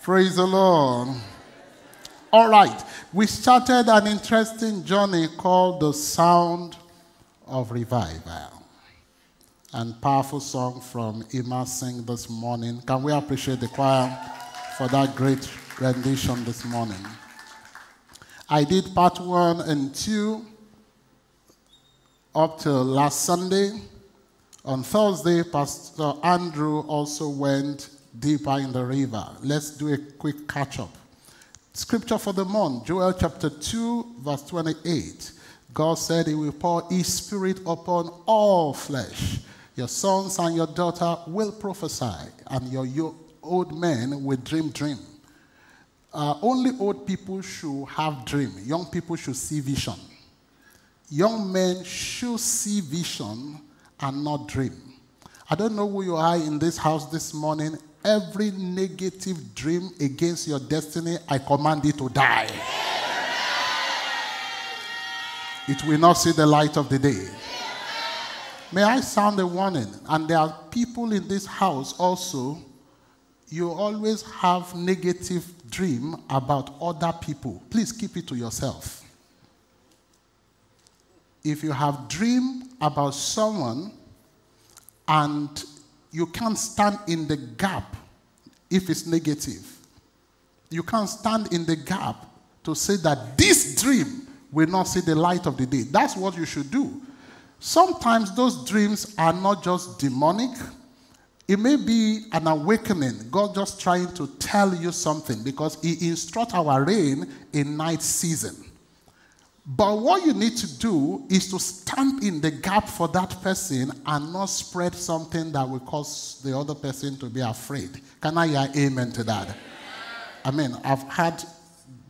Praise the Lord. All right. We started an interesting journey called The Sound of Revival. And powerful song from Emma Sing this morning. Can we appreciate the choir for that great rendition this morning? I did part 1 and 2 up till last Sunday. On Thursday, Pastor Andrew also went deeper in the river. Let's do a quick catch-up. Scripture for the month, Joel chapter 2, verse 28. God said he will pour his spirit upon all flesh. Your sons and your daughter will prophesy, and your old men will dream. Only old people should have dream. Young people should see vision. Young men should see vision and not dream. I don't know who you are in this house this morning. Every negative dream against your destiny, I command it to die. It will not see the light of the day. May I sound a warning? And there are people in this house also, you always have negative dream about other people. Please keep it to yourself. If you have dream about someone and you can't stand in the gap if it's negative. You can't stand in the gap to say that this dream will not see the light of the day. That's what you should do. Sometimes those dreams are not just demonic. It may be an awakening. God just trying to tell you something because he instructs our rain in night season. But what you need to do is to stand in the gap for that person and not spread something that will cause the other person to be afraid. Can I hear amen to that? I mean, I've had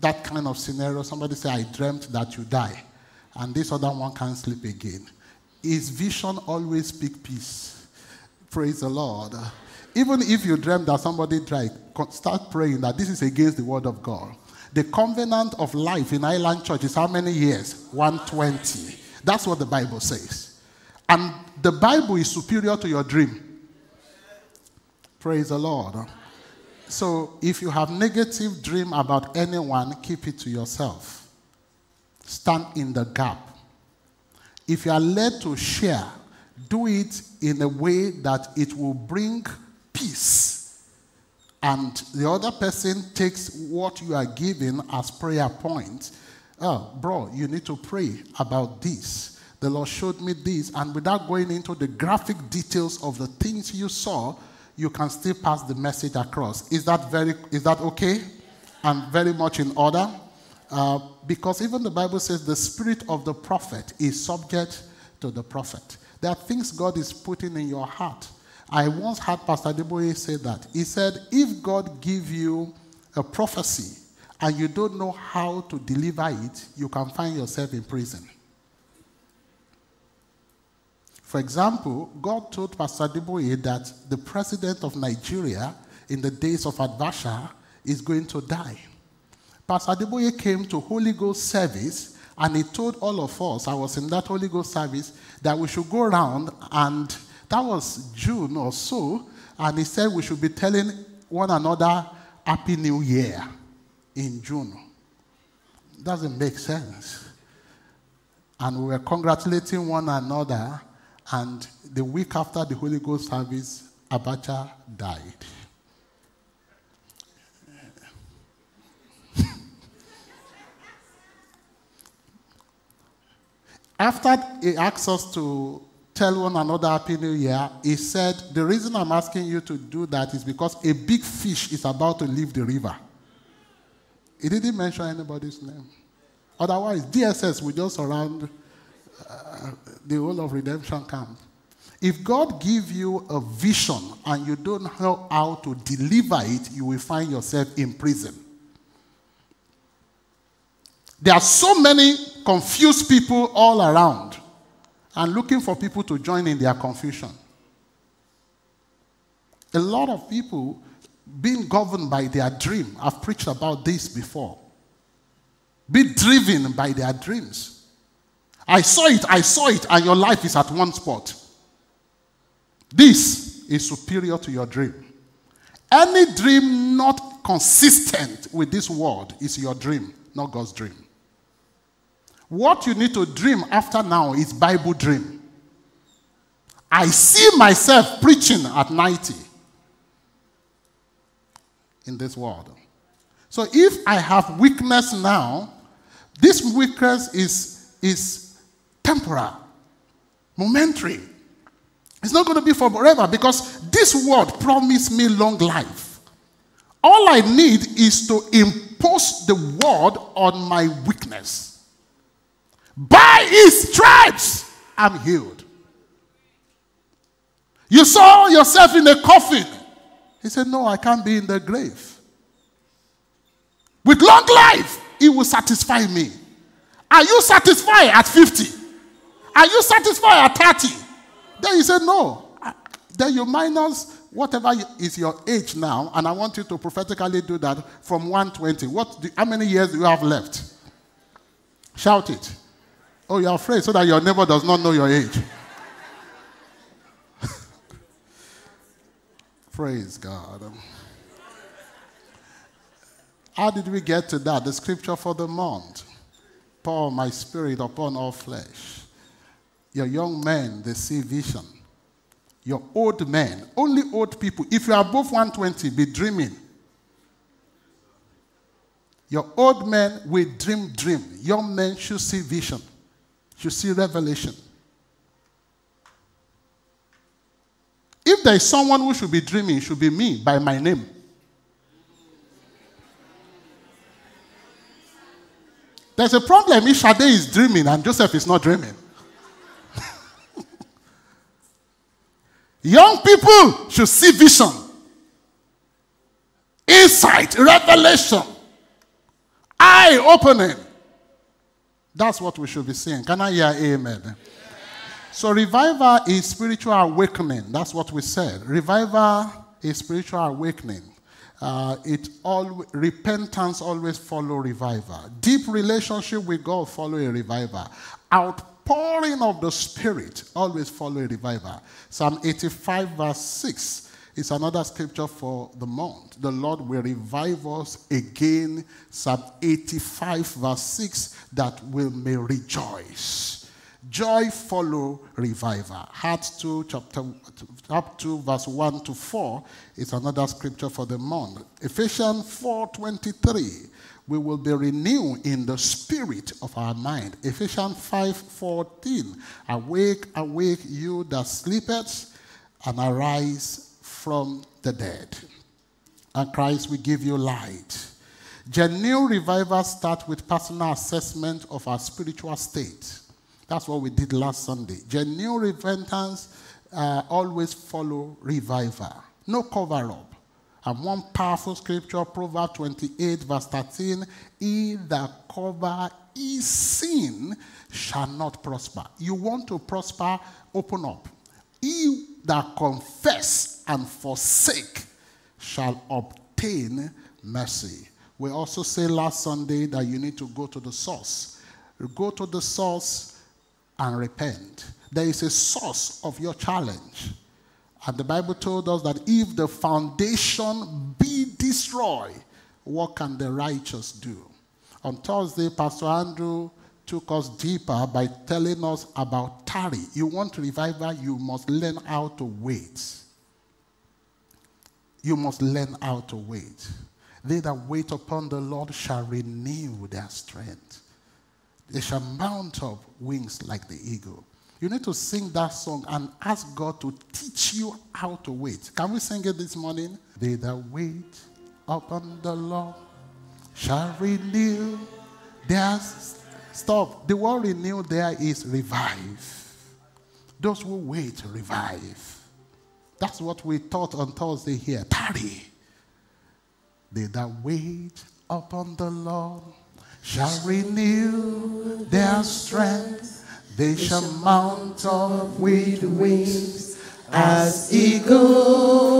that kind of scenario. Somebody say, I dreamt that you die. And this other one can't sleep again. His vision always speaks peace. Praise the Lord. Even if you dreamt that somebody died, start praying that this is against the word of God. The covenant of life in Island Church is how many years? 120. That's what the Bible says. And the Bible is superior to your dream. Praise the Lord. So if you have negative dream about anyone, keep it to yourself. Stand in the gap. If you are led to share, do it in a way that it will bring peace. And the other person takes what you are giving as prayer point. Oh, bro, you need to pray about this. The Lord showed me this. And without going into the graphic details of the things you saw, you can still pass the message across. Is that okay? And very much in order? Because even the Bible says the spirit of the prophet is subject to the prophet. There are things God is putting in your heart. I once heard Pastor Aborowa say that. He said, if God give you a prophecy and you don't know how to deliver it, you can find yourself in prison. For example, God told Pastor Aborowa that the president of Nigeria in the days of Advasha is going to die. Pastor Aborowa came to Holy Ghost service and he told all of us, I was in that Holy Ghost service, that we should go around, and that was June or so, and he said we should be telling one another Happy New Year in June. Doesn't make sense. And we were congratulating one another, and the week after the Holy Ghost service, Abacha died. After he asked us to tell one another Happy New Year, he said, the reason I'm asking you to do that is because a big fish is about to leave the river. He didn't mention anybody's name. Otherwise, DSS will just surround the whole of Redemption Camp. If God gives you a vision and you don't know how to deliver it, you will find yourself in prison. There are so many confused people all around and looking for people to join in their confusion. A lot of people being governed by their dream. I've preached about this before. Be driven by their dreams. I saw it, and your life is at one spot. This is superior to your dream. Any dream not consistent with this word is your dream, not God's dream. What you need to dream after now is Bible dream. I see myself preaching at 90 in this world. So if I have weakness now, this weakness is temporal, momentary. It's not going to be forever because this word promised me long life. All I need is to impose the word on my weakness. By his stripes, I'm healed. You saw yourself in a coffin. He said, no, I can't be in the grave. With long life, it will satisfy me. Are you satisfied at 50? Are you satisfied at 30? Then he said, no. Then you minus whatever is your age now, and I want you to prophetically do that from 120. How many years do you have left? Shout it. Oh, you're afraid so that your neighbor does not know your age. Praise God. How did we get to that? The scripture for the month. Pour my spirit upon all flesh. Your young men, they see vision. Your old men, only old people. If you are above 120, be dreaming. Your old men will dream. Young men should see vision. Should see revelation. If there is someone who should be dreaming, it should be me by my name. There's a problem if Shade is dreaming and Joseph is not dreaming. Young people should see vision, insight, revelation, eye opening. That's what we should be seeing. Can I hear amen? Yeah. So revival is spiritual awakening. That's what we said. Revival is spiritual awakening. Repentance always follow revival. Deep relationship with God follow a revival. Outpouring of the Spirit always follow a revival. Psalm 85 verse 6 is another scripture for the month. The Lord will revive us again. Psalm 85 verse 6, that we may rejoice. Joy follow revival. Acts 2, chapter 2, verse 1 to 4 is another scripture for the month. Ephesians 4:23, we will be renewed in the spirit of our mind. Ephesians 5:14, awake, awake, you that sleepeth, and arise from the dead. And Christ will give you light. Genuine revival starts with personal assessment of our spiritual state. That's what we did last Sunday. Genuine repentance always follow revival. No cover-up. And one powerful scripture, Proverbs 28, verse 13, he that cover his sin shall not prosper. You want to prosper, open up. He that confess and forsake shall obtain mercy. We also say last Sunday that you need to go to the source. Go to the source and repent. There is a source of your challenge. And the Bible told us that if the foundation be destroyed, what can the righteous do? On Thursday, Pastor Andrew took us deeper by telling us about tarry. You want revival, you must learn how to wait. You must learn how to wait. They that wait upon the Lord shall renew their strength. They shall mount up wings like the eagle. You need to sing that song and ask God to teach you how to wait. Can we sing it this morning? They that wait upon the Lord shall renew their... Stop. The word renew there is revive. Those who wait, revive. That's what we taught on Thursday here. Tarry. They that wait upon the Lord shall renew their strength. They shall mount up with wings as eagles.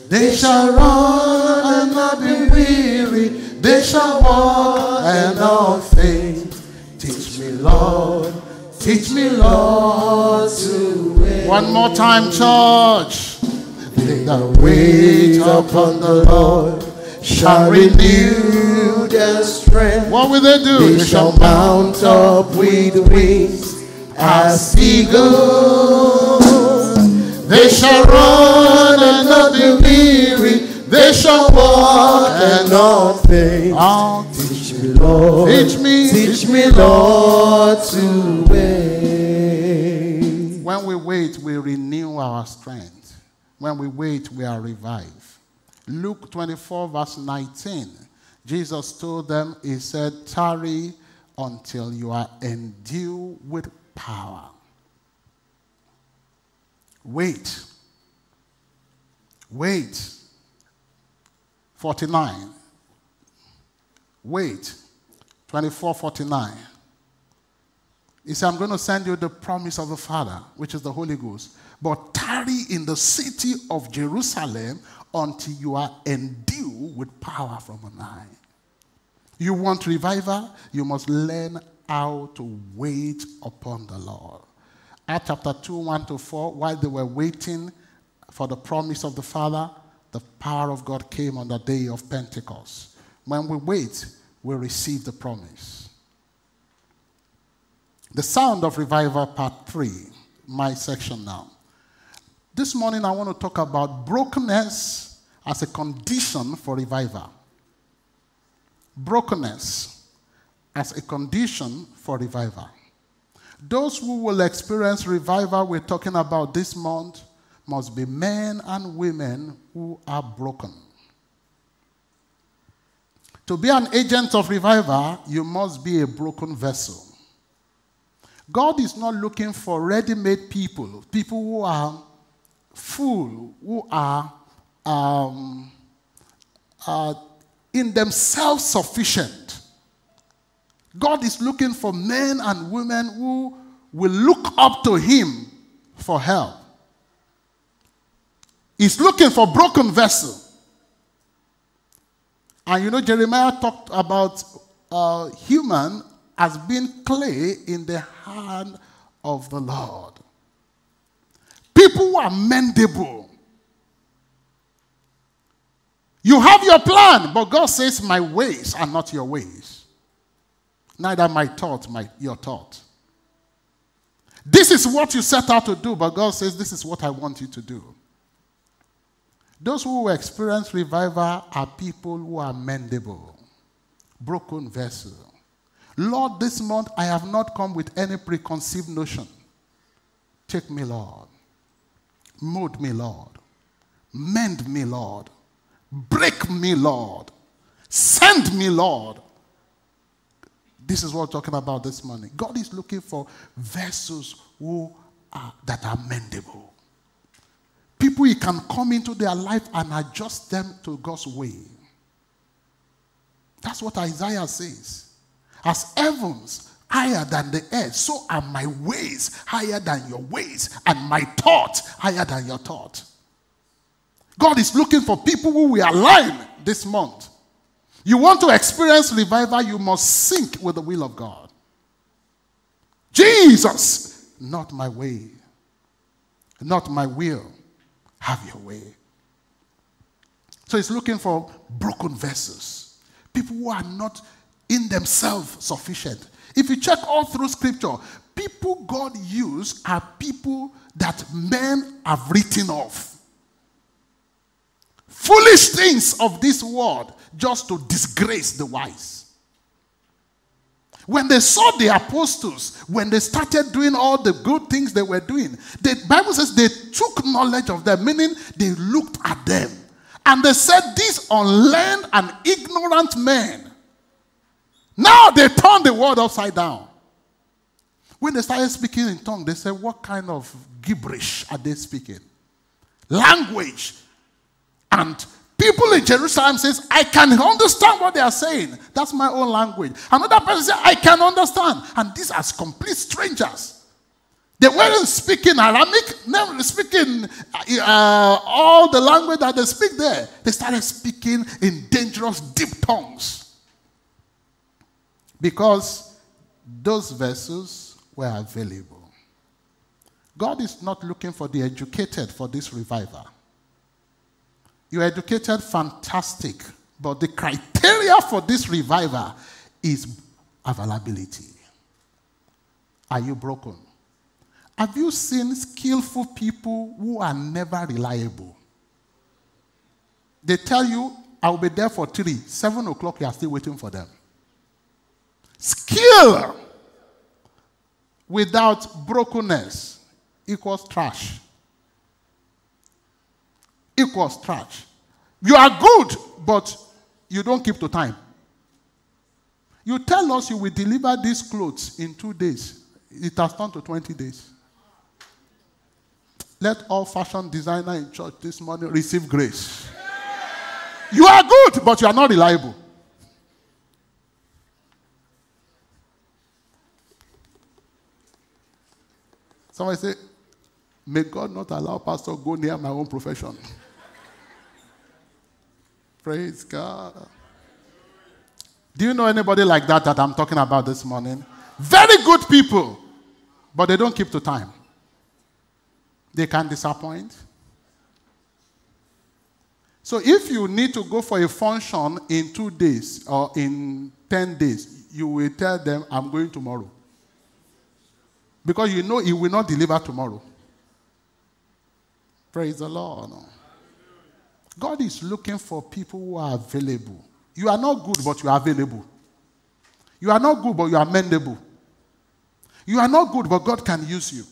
They shall run and not be weary. They shall walk and not faint. Teach me, Lord, to wait. One more time, church. They that wait upon the Lord shall renew their strength. What will they do? They shall mount up with wings as eagles. They shall run and not be weary. They shall walk and not faint. Teach me, Lord. Teach me, Lord, to wait. When we wait, we renew our strength. When we wait, we are revived. Luke 24, verse 19. Jesus told them, he said, tarry until you are endued with power. Wait. Wait. 49. Wait. 24:49. He said, I'm going to send you the promise of the Father, which is the Holy Ghost. But tarry in the city of Jerusalem until you are endued with power from on high. You want revival? You must learn how to wait upon the Lord. Acts chapter 2, 1-4, while they were waiting for the promise of the Father, the power of God came on the day of Pentecost. When we wait, we receive the promise. The sound of revival, part 3, my section now. This morning I want to talk about brokenness as a condition for revival. Brokenness as a condition for revival. Those who will experience revival we're talking about this month must be men and women who are broken. To be an agent of revival, you must be a broken vessel. God is not looking for ready-made people, people who are full, who are in themselves sufficient. God is looking for men and women who will look up to him for help. He's looking for broken vessels. And you know, Jeremiah talked about human as being clay in the hand of the Lord. People who are mendable. You have your plan, but God says, my ways are not your ways. Neither my thought, your thought. This is what you set out to do, but God says, this is what I want you to do. Those who experience revival are people who are mendable, broken vessels. Lord, this month I have not come with any preconceived notion. Take me, Lord. Mold me, Lord. Mend me, Lord. Break me, Lord. Send me, Lord. This is what we're talking about this morning. God is looking for vessels that are mendable. People he can come into their life and adjust them to God's way. That's what Isaiah says. As heavens higher than the earth, so are my ways higher than your ways, and my thoughts higher than your thought. God is looking for people who will align this month. You want to experience revival, you must sync with the will of God. Jesus, not my way, not my will. Have your way. So he's looking for broken vessels. People who are not in themselves sufficient. If you check all through scripture, people God used are people that men have written off. Foolish things of this world just to disgrace the wise. When they saw the apostles, when they started doing all the good things they were doing, the Bible says they took knowledge of them, meaning they looked at them. And they said, these unlearned and ignorant men. Now they turned the world upside down. When they started speaking in tongues, they said, what kind of gibberish are they speaking? Language. And people in Jerusalem says, I can understand what they are saying. That's my own language. Another person says, I can understand. And these are complete strangers. They weren't speaking Aramaic, they were speaking all the language that they speak there. They started speaking in dangerous, deep tongues. Because those vessels were available. God is not looking for the educated for this revival. You're educated, fantastic. But the criteria for this revival is availability. Are you broken? Have you seen skillful people who are never reliable? They tell you, I'll be there for 3. 7 o'clock, you are still waiting for them. Skill without brokenness equals trash. Equals trash. You are good, but you don't keep to time. You tell us you will deliver these clothes in 2 days. It has turned to 20 days. Let all fashion designer in church this morning receive grace. You are good, but you are not reliable. Somebody say, may God not allow pastor go near my own profession. Praise God. Do you know anybody like that I'm talking about this morning? Very good people, but they don't keep to time. They can disappoint. So if you need to go for a function in 2 days or in 10 days, you will tell them, I'm going tomorrow. Because you know he will not deliver tomorrow. Praise the Lord. God is looking for people who are available. You are not good, but you are available. You are not good, but you are mendable. You are not good, but God can use you.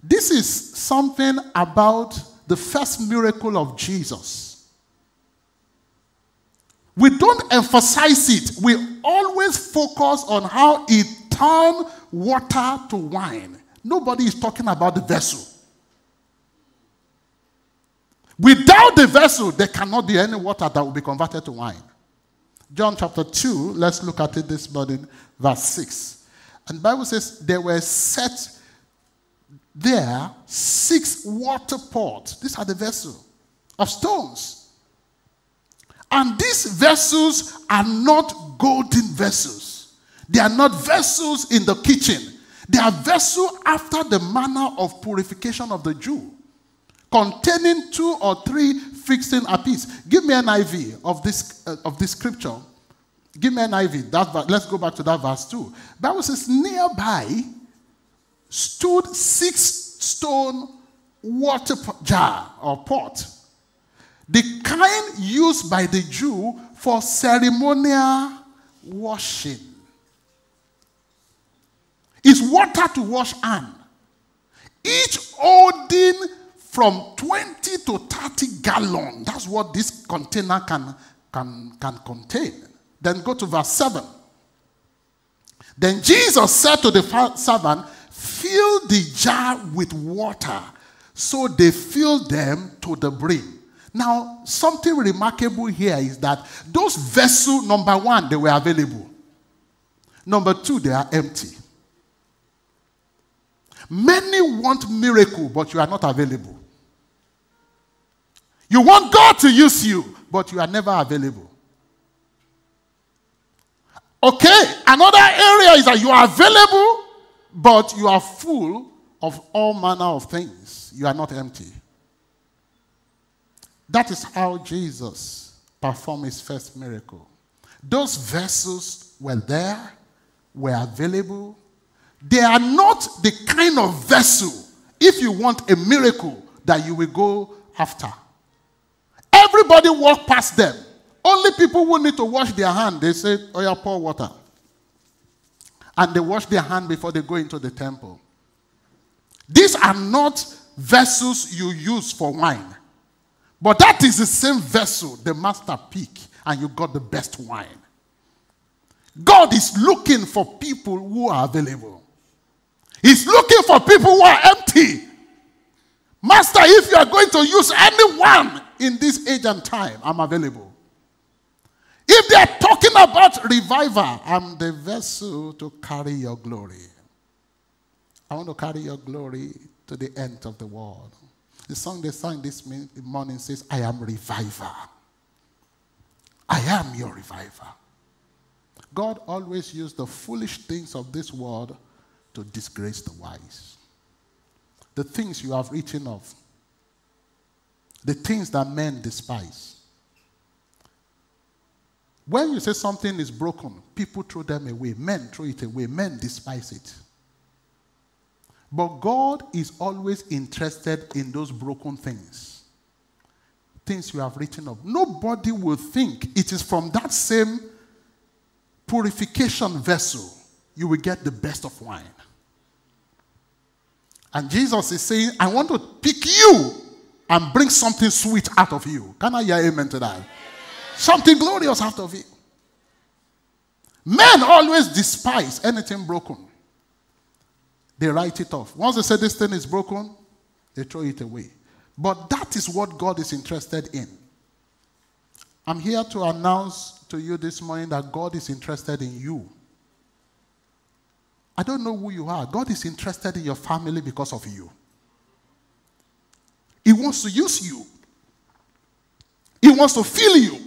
This is something about the first miracle of Jesus. We don't emphasize it. We always focus on how he turned water to wine. Nobody is talking about the vessel. Without the vessel, there cannot be any water that will be converted to wine. John chapter 2, let's look at it this morning, verse 6. And the Bible says, there were set there 6 water pots. These are the vessels of stones. And these vessels are not golden vessels. They are not vessels in the kitchen. They are vessels after the manner of purification of the Jew, containing 2 or 3 fixing apiece. Give me an IV of this scripture. Give me an IV. Let's go back to that verse 2. The Bible says, nearby stood 6 stone water jar or pot, the kind used by the Jew for ceremonial washing. It's water to wash hand. Each holding from 20 to 30 gallons. That's what this container can contain. Then go to verse 7. Then Jesus said to the servant, fill the jar with water. So they filled them to the brim. Now, something remarkable here is that those vessels, number 1, they were available. Number 2, they are empty. Many want miracle, but you are not available. You want God to use you, but you are never available. Okay, another area is that you are available, but you are full of all manner of things. You are not empty. That is how Jesus performed his first miracle. Those vessels were there, were available. They are not the kind of vessel, if you want a miracle, that you will go after. Everybody walk past them. Only people who need to wash their hand, they say, oh yeah, pour water. And they wash their hand before they go into the temple. These are not vessels you use for wine. But that is the same vessel the master picked, and you got the best wine. God is looking for people who are available. He's looking for people who are empty. Master, if you are going to use anyone in this age and time, I'm available. If they are talking about revival, I'm the vessel to carry your glory. I want to carry your glory to the end of the world. The song they sang this morning says, I am reviver. I am your reviver. God always used the foolish things of this world to disgrace the wise. The things you have written of, the things that men despise. When you say something is broken, people throw them away. Men throw it away. Men despise it. But God is always interested in those broken things. Things you have written of. Nobody will think it is from that same purification vessel you will get the best of wine. And Jesus is saying, I want to pick you and bring something sweet out of you. Can I hear amen to that? Something glorious out of you. Men always despise anything broken. They write it off. Once they say this thing is broken, they throw it away. But that is what God is interested in. I'm here to announce to you this morning that God is interested in you. I don't know who you are. God is interested in your family because of you. He wants to use you. He wants to fill you.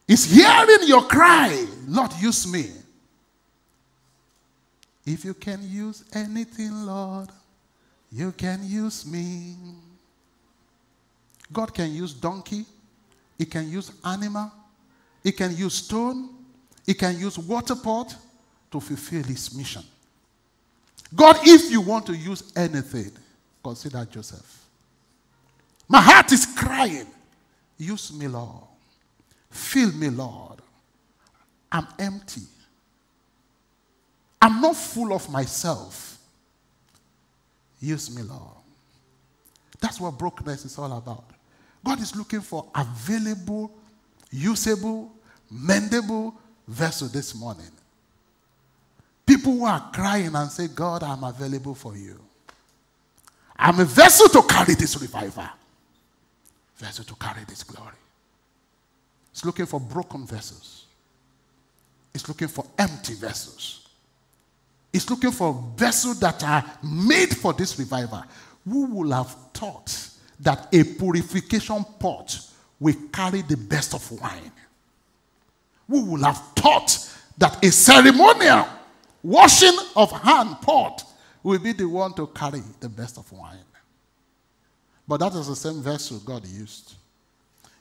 He's hearing your cry, Lord, use me. If you can use anything, Lord, you can use me. God can use donkey. He can use animal. He can use stone. He can use water pot to fulfill his mission. God, if you want to use anything, consider Joseph. My heart is crying. Use me, Lord. Fill me, Lord. I'm empty. I'm not full of myself. Use me, Lord. That's what brokenness is all about. God is looking for available, usable, mendable vessel this morning. People who are crying and say, God, I'm available for you. I'm a vessel to carry this revival. Vessel to carry this glory. It's looking for broken vessels. It's looking for empty vessels. It's looking for vessels that are made for this revival. Who will have thought that a purification pot will carry the best of wine? Who will have thought that a ceremonial washing of hand pot will be the one to carry the best of wine? But that is the same vessel God used.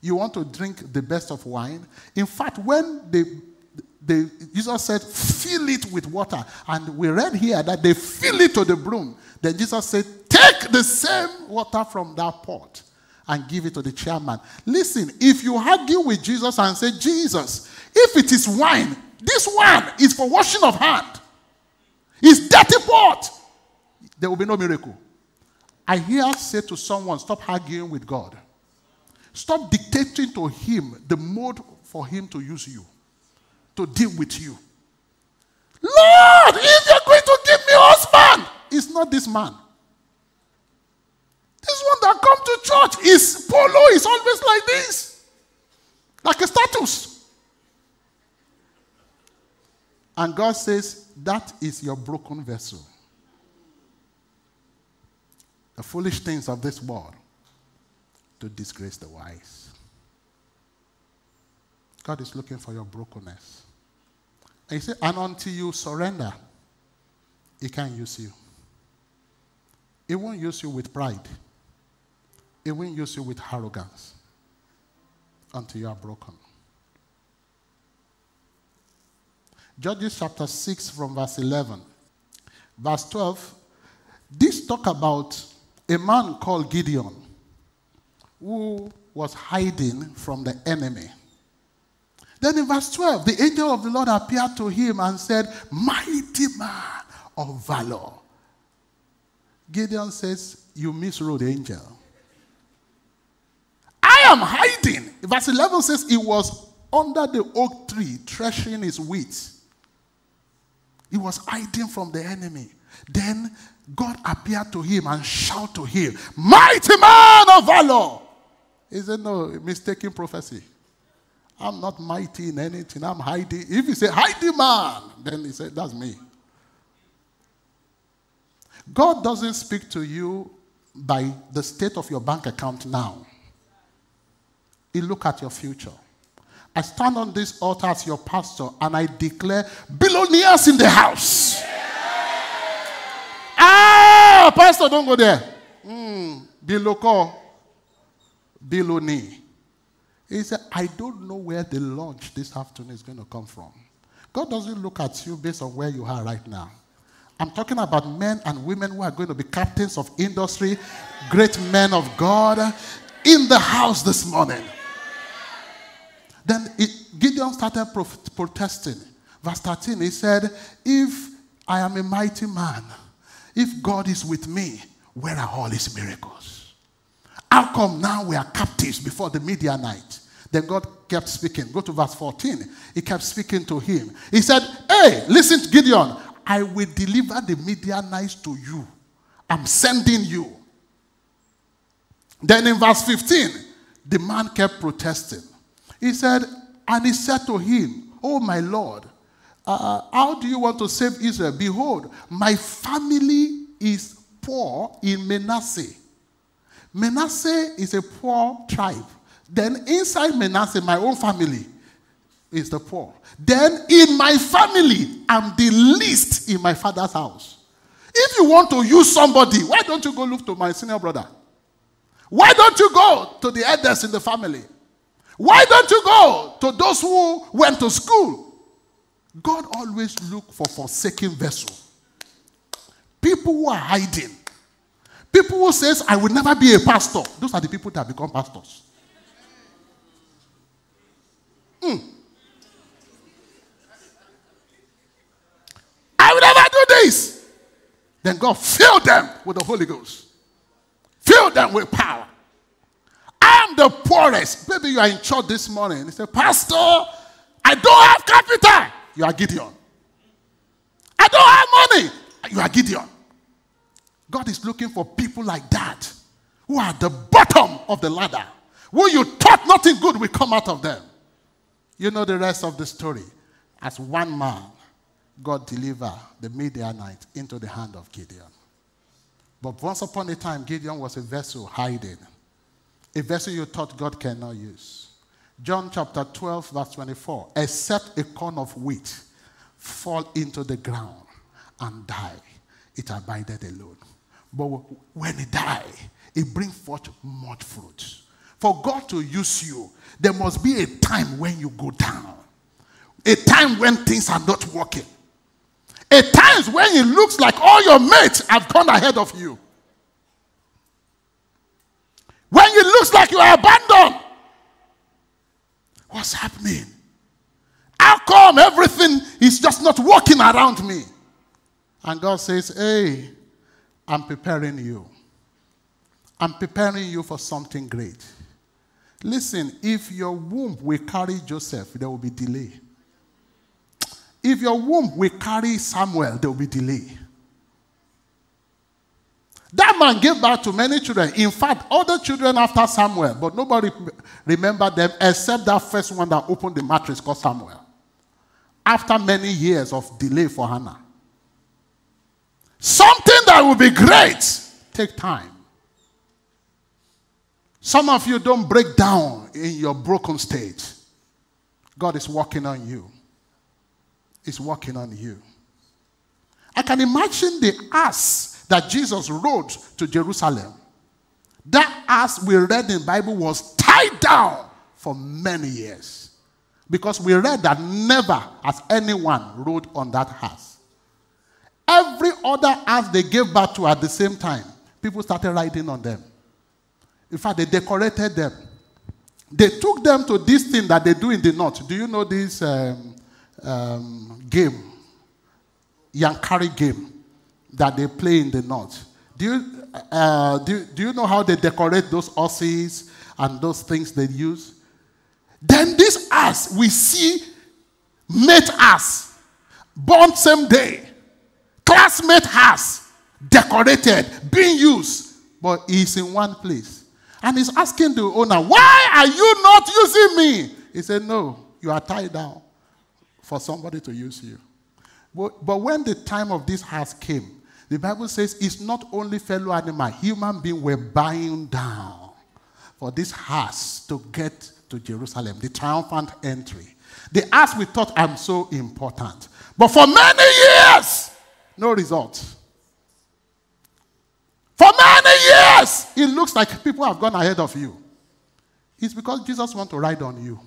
You want to drink the best of wine? In fact, when Jesus said, fill it with water. And we read here that they fill it to the brim. Then Jesus said, take the same water from that pot and give it to the chairman. Listen, if you argue with Jesus and say, Jesus, if it is wine, this one is for washing of hand. It's dirty pot. There will be no miracle. I hear say to someone, stop arguing with God. Stop dictating to him the mode for him to use you, to deal with you. Lord, if you're going to give me husband, it's not this man. This one that come to church is polo, is always like this. Like a status. And God says, that is your broken vessel. The foolish things of this world to disgrace the wise. God is looking for your brokenness. And he said, and until you surrender, he can't use you. He won't use you with pride. He won't use you with arrogance until you are broken. Judges chapter 6 from verse 11. Verse 12, this talk about a man called Gideon who was hiding from the enemy. Then in verse 12, the angel of the Lord appeared to him and said, mighty man of valor. Gideon says, you misrode the angel. I am hiding. Verse 11 says, he was under the oak tree threshing his wheat. He was hiding from the enemy. Then God appeared to him and shouted to him, mighty man of valor. He said, no, mistaken prophecy. I'm not mighty in anything. I'm hiding. If you say, hiding man, then he said, that's me. God doesn't speak to you by the state of your bank account now. He look at your future. I stand on this altar as your pastor and I declare billionaires in the house. Ah, pastor, don't go there. Biloko. Billionaire. He said, I don't know where the lunch this afternoon is going to come from. God doesn't look at you based on where you are right now. I'm talking about men and women who are going to be captains of industry, great men of God in the house this morning. Then Gideon started protesting. Verse 13, he said, if I am a mighty man, if God is with me, where are all his miracles? How come now we are captives before the Midianite? Then God kept speaking. Go to verse 14. He kept speaking to him. He said, hey, listen to Gideon. I will deliver the Midianites to you. I'm sending you. Then in verse 15, the man kept protesting. He said, and he said to him, oh my Lord, how do you want to save Israel? Behold, my family is poor in Manasseh. Manasseh is a poor tribe. Then inside Manasseh, my own family is the poor. Then in my family, I'm the least in my father's house. If you want to use somebody, why don't you go look to my senior brother? Why don't you go to the elders in the family? Why don't you go to those who went to school? God always looks for forsaken vessels. People who are hiding. People who says, I will never be a pastor. Those are the people that become pastors. I will never do this. Then God filled them with the Holy Ghost. Filled them with power. I am the poorest. Maybe you are in church this morning. You say, Pastor, I don't have capital. You are Gideon. I don't have money. You are Gideon. God is looking for people like that who are at the bottom of the ladder. Who you thought nothing good will come out of them. You know the rest of the story. As one man, God delivered the Midianite into the hand of Gideon. But once upon a time, Gideon was a vessel hiding. A vessel you thought God cannot use. John chapter 12, verse 24. Except a corn of wheat fall into the ground and die, it abided alone. But when it dies, it brings forth much fruit. For God to use you, there must be a time when you go down. A time when things are not working. A time when it looks like all your mates have gone ahead of you. When it looks like you are abandoned. What's happening? How come everything is just not working around me? And God says, hey, I'm preparing you. I'm preparing you for something great. Listen, if your womb will carry Joseph, there will be delay. If your womb will carry Samuel, there will be delay. That man gave birth to many children. In fact, other children after Samuel, but nobody remembered them except that first one that opened the matrix called Samuel. After many years of delay for Hannah. Something that will be great, take time. Some of you don't break down in your broken state. God is working on you. He's working on you. I can imagine the ass that Jesus rode to Jerusalem. That ass we read in the Bible was tied down for many years. Because we read that never has anyone rode on that ass. Every other ass they gave birth to at the same time, people started riding on them. In fact, they decorated them. They took them to this thing that they do in the north. Do you know this game? Yankari game that they play in the north. Do you know how they decorate those horses and those things they use? Then this ass, we see mate ass, born same day, classmate ass, decorated, being used, but he's in one place. And he's asking the owner, why are you not using me? He said, no, you are tied down for somebody to use you. But when the time of this ass came, the Bible says it's not only fellow animal, human beings were bowing down for this ass to get to Jerusalem, the triumphant entry. The ass we thought I'm so important. But for many years, no result. For many years, it looks like people have gone ahead of you. It's because Jesus wants to ride on you.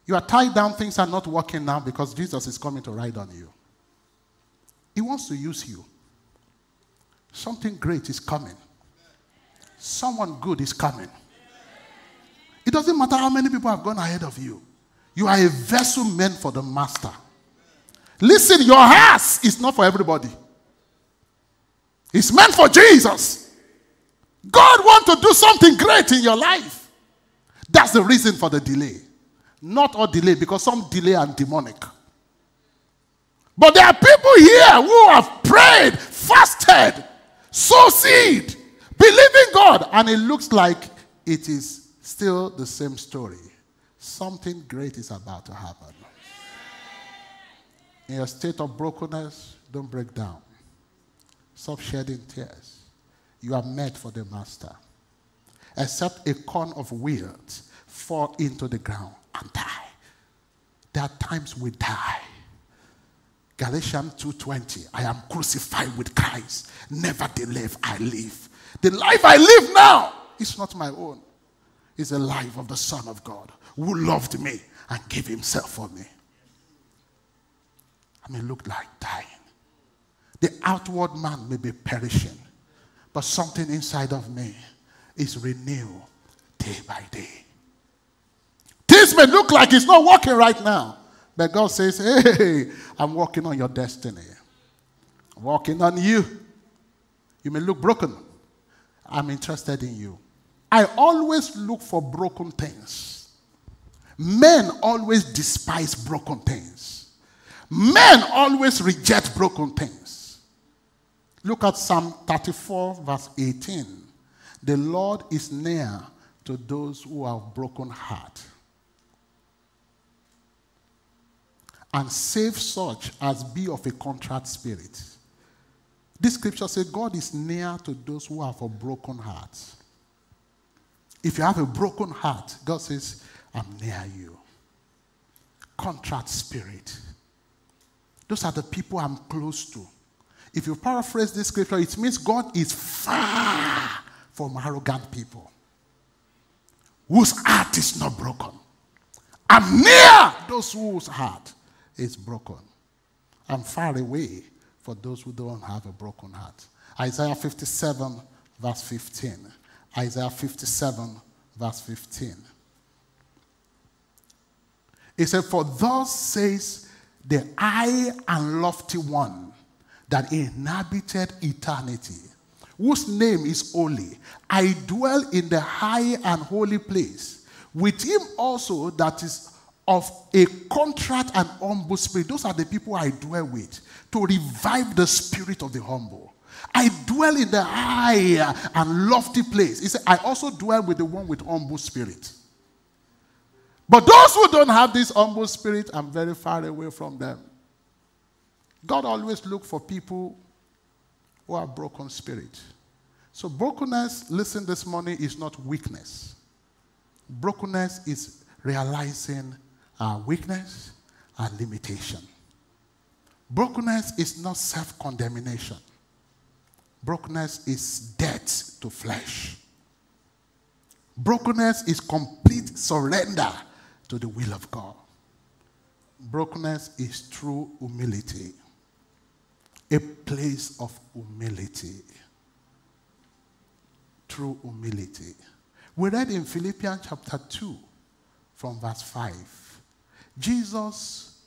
You are tied down, things are not working now because Jesus is coming to ride on you. He wants to use you. Something great is coming. Someone good is coming. It doesn't matter how many people have gone ahead of you. You are a vessel meant for the master. Listen, your house is not for everybody. It's meant for Jesus. God wants to do something great in your life. That's the reason for the delay. Not all delay, because some delay are demonic. But there are people here who have prayed, fasted, sowed seed, believing God, and it looks like it is still the same story. Something great is about to happen. In your state of brokenness, don't break down. Stop shedding tears. You are meant for the master. Except a corn of wheat fall into the ground and die. There are times we die. Galatians 2:20, I am crucified with Christ. Nevertheless, I live. The life I live now is not my own. It's the life of the Son of God who loved me and gave himself for me. I may look like dying. The outward man may be perishing, but something inside of me is renewed day by day. This may look like it's not working right now, but God says, hey, I'm working on your destiny. I'm working on you. You may look broken. I'm interested in you. I always look for broken things. Men always despise broken things. Men always reject broken things. Look at Psalm 34, verse 18. The Lord is near to those who have broken heart, and save such as be of a contrite spirit. This scripture says God is near to those who have a broken heart. If you have a broken heart, God says, I'm near you. Contrite spirit. Those are the people I'm close to. If you paraphrase this scripture, it means God is far from arrogant people whose heart is not broken. I'm near those whose heart is broken. I'm far away for those who don't have a broken heart. Isaiah 57, verse 15. Isaiah 57, verse 15. It said, for thus says the high and lofty one that inhabited eternity, whose name is holy. I dwell in the high and holy place, with him also that is of a contrite and humble spirit. Those are the people I dwell with, to revive the spirit of the humble. I dwell in the high and lofty place. He said, I also dwell with the one with humble spirit. But those who don't have this humble spirit, I'm very far away from them. God always looks for people who are broken spirit. So brokenness, listen this morning, is not weakness. Brokenness is realizing our weakness and limitation. Brokenness is not self-condemnation. Brokenness is death to flesh. Brokenness is complete surrender to the will of God. Brokenness is true humility. A place of humility. True humility. We read in Philippians chapter 2 from verse 5. Jesus,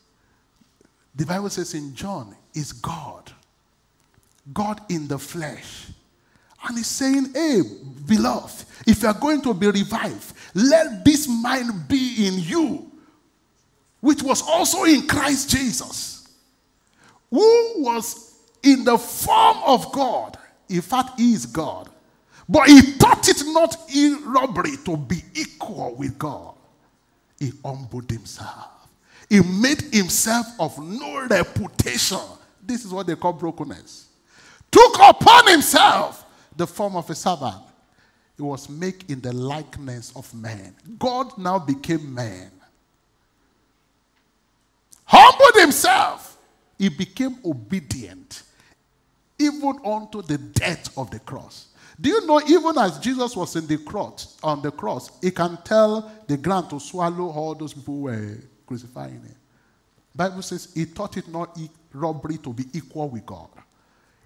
the Bible says in John, is God. God in the flesh. And he's saying, hey, beloved, if you are going to be revived, let this mind be in you, which was also in Christ Jesus, who was in the form of God. In fact, he is God. But he thought it not in robbery to be equal with God. He humbled himself. He made himself of no reputation. This is what they call brokenness. Took upon himself the form of a servant. He was made in the likeness of man. God now became man. Humbled himself. He became obedient, even unto the death of the cross. Do you know, even as Jesus was on the cross, he can tell the ground to swallow all those people who were crucifying him. Bible says he thought it not robbery to be equal with God.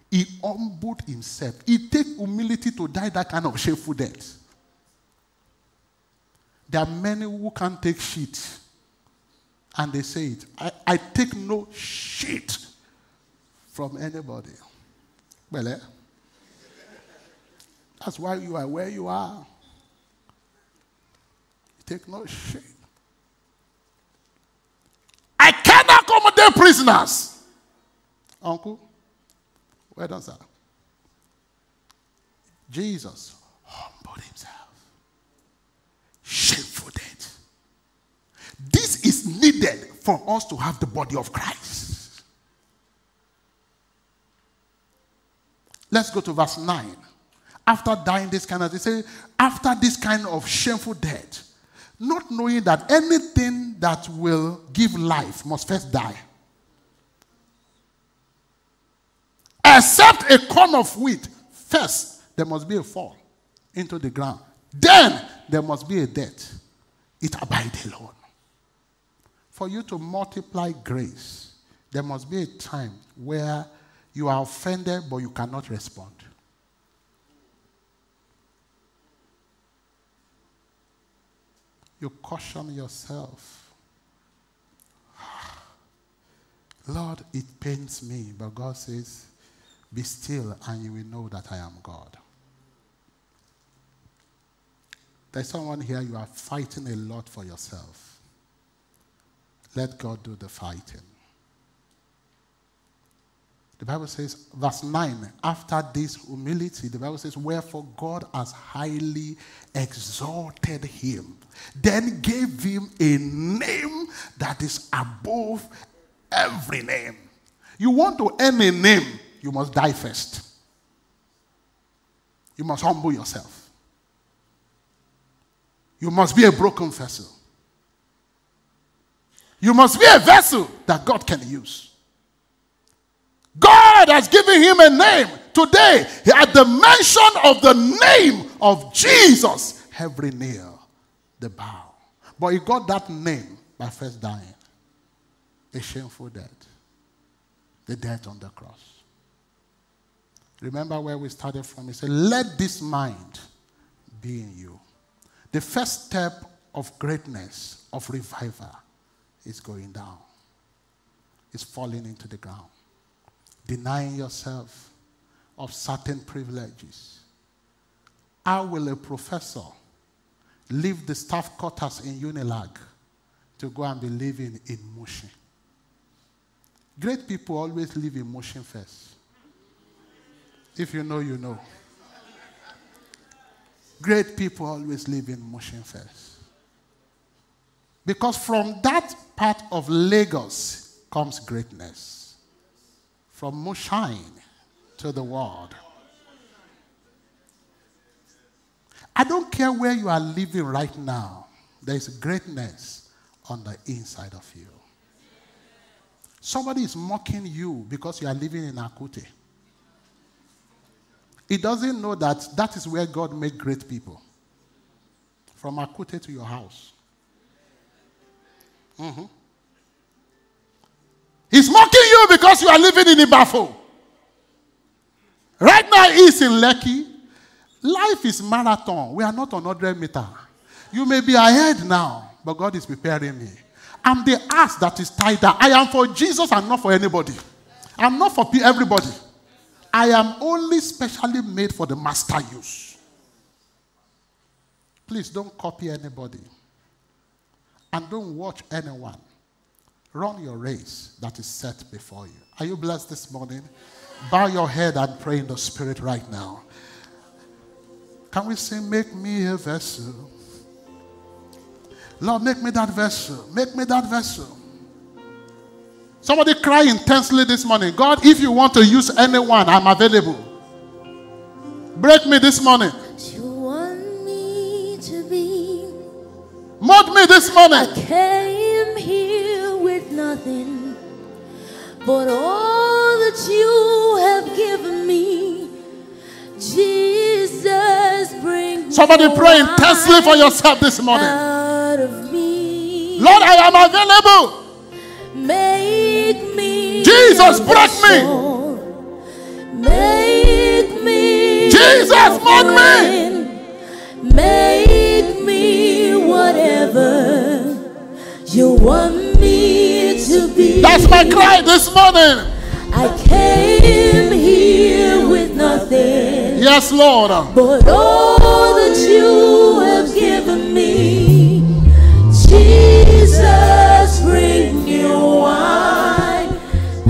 He humbled himself. He take humility to die that kind of shameful death. There are many who can't take shit. And they say it. I take no shit from anybody. Well, that's why you are where you are. You take no shit. I cannot accommodate prisoners. Uncle, where does that? Jesus humbled himself. Shameful death. This is needed for us to have the body of Christ. Let's go to verse 9. After dying this kind of, they say, after this kind of shameful death, not knowing that anything that will give life must first die. Except a corn of wheat, first there must be a fall into the ground. Then there must be a death. It abide alone. For you to multiply grace, there must be a time where you are offended but you cannot respond. You caution yourself. Lord, it pains me, but God says, be still and you will know that I am God. There's someone here, you are fighting a lot for yourself. Let God do the fighting. The Bible says, verse 9, after this humility, the Bible says, wherefore God has highly exalted him, then gave him a name that is above every name. You want to earn a name, you must die first. You must humble yourself. You must be a broken vessel. You must be a vessel that God can use. God has given him a name. Today, at the mention of the name of Jesus, every knee, the bow. But he got that name by first dying. A shameful death. The death on the cross. Remember where we started from? He said, let this mind be in you. The first step of greatness, of revival, is going down. It's falling into the ground. Denying yourself of certain privileges. How will a professor leave the staff quarters in Unilag to go and be living in Mushin? Great people always live in Mushin first. If you know, you know. Great people always live in Mushin first. Because from that part of Lagos comes greatness. From Mushin to the world. I don't care where you are living right now. There is greatness on the inside of you. Somebody is mocking you because you are living in Akute. He doesn't know that that is where God made great people. From Akute to your house. He's mocking you because you are living in Ibafo. Right now he's in Lekki. Life is marathon. We are not on 100 meters. You may be ahead now, but God is preparing me. I'm the ass that is tied down. I am for Jesus and not for anybody. I'm not for everybody. I am only specially made for the master use. Please don't copy anybody. And don't watch anyone. Run your race that is set before you. Are you blessed this morning? Bow your head and pray in the Spirit right now. Can we sing, make me a vessel? Lord, make me that vessel. Make me that vessel. Somebody cry intensely this morning. God, if you want to use anyone, I'm available. Break me this morning. You want me to be. Mold me this morning. I came here with nothing but all that you have given me, Jesus. Somebody pray intensely for yourself this morning. Out of me. Lord, I am available. Make me. Jesus, break me. Make me. Jesus, mold me. Make me whatever you want me to be. That's my cry this morning. I came here with nothing. Yes, Lord. But all that you have given me, Jesus, bring your wine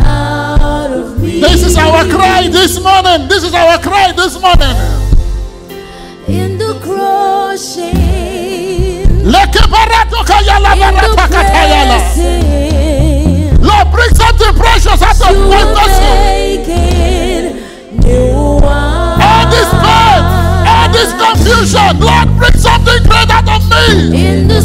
out of me. This is our cry this morning. This is our cry this morning. In the crushing, Lord, bring something precious out of my vessel. All this pain, all this confusion, Lord, bring something great out of me. In the